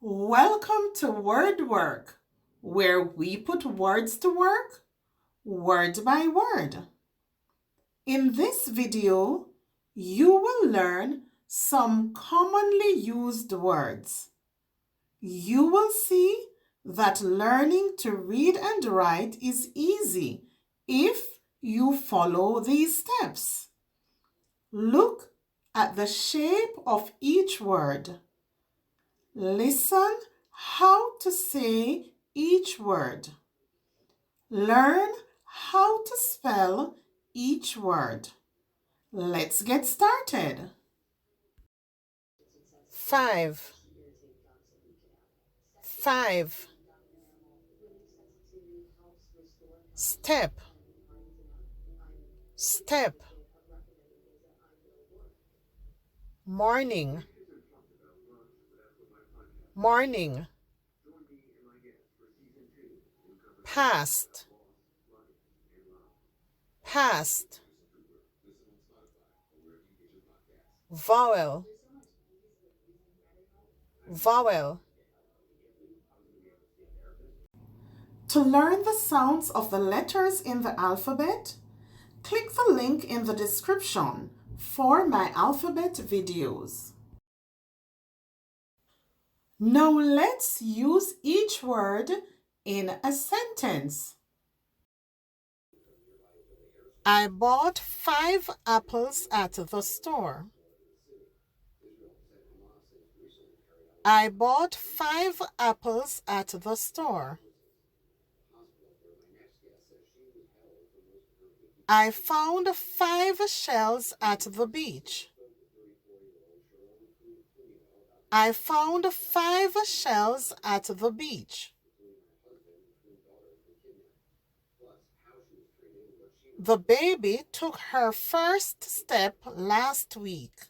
Welcome to Word Work, where we put words to work, word by word. In this video, you will learn some commonly used words. You will see that learning to read and write is easy if you follow these steps. Look at the shape of each word. Listen how to say each word. Learn how to spell each word. Let's get started. 5 5 Step Step Morning Morning Past Past Vowel Vowel. To learn the sounds of the letters in the alphabet, click the link in the description for my alphabet videos. Now let's use each word in a sentence. I bought 5 apples at the store. I bought 5 apples at the store. I found 5 shells at the beach. I found 5 shells at the beach. The baby took her first step last week.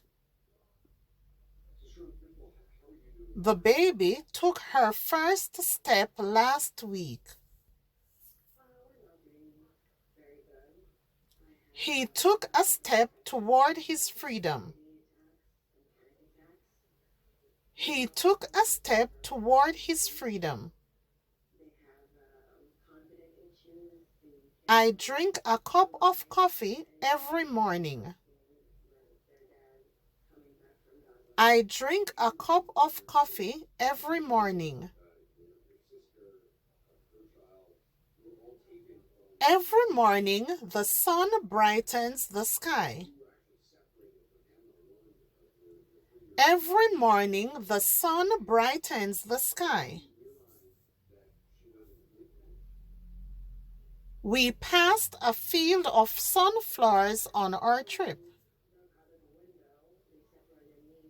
The baby took her first step last week. He took a step toward his freedom. He took a step toward his freedom. I drink a cup of coffee every morning. I drink a cup of coffee every morning. Every morning, the sun brightens the sky. Every morning, the sun brightens the sky. We passed a field of sunflowers on our trip.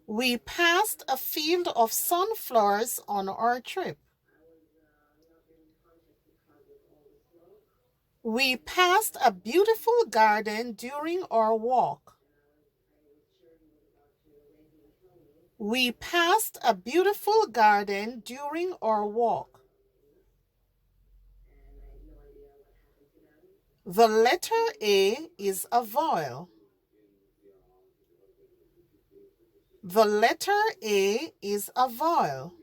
We passed a field of sunflowers on our trip. We passed a beautiful garden during our walk. We passed a beautiful garden during our walk. The letter A is a vowel. The letter A is a vowel.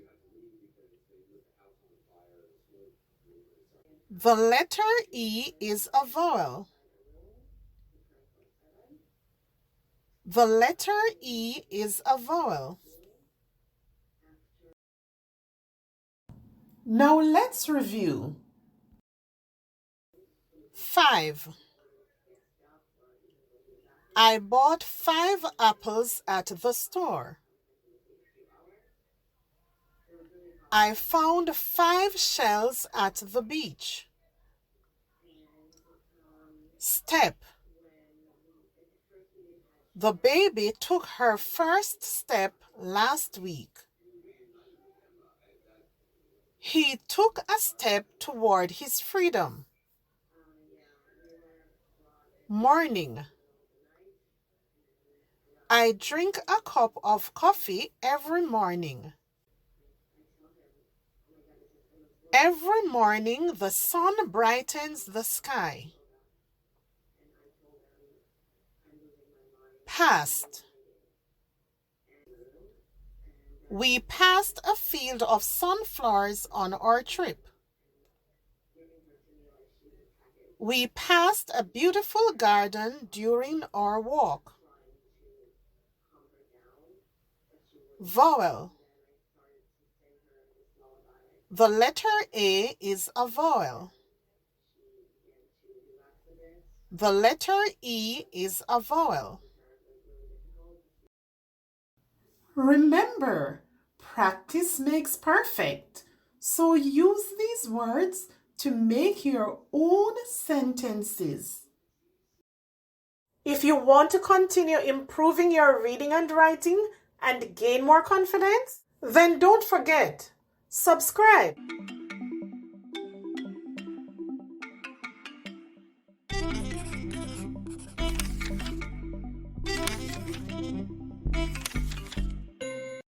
The letter E is a vowel. The letter E is a vowel. Now let's review. 5. I bought 5 apples at the store. I found 5 shells at the beach. Step. The baby took her first step last week. He took a step toward his freedom. Morning. I drink a cup of coffee every morning. Every morning the sun brightens the sky. Past. We passed a field of sunflowers on our trip. We passed a beautiful garden during our walk. Vowel. The letter A is a vowel. The letter E is a vowel. Remember, practice makes perfect. So use these words to make your own sentences. If you want to continue improving your reading and writing and gain more confidence, then don't forget, subscribe.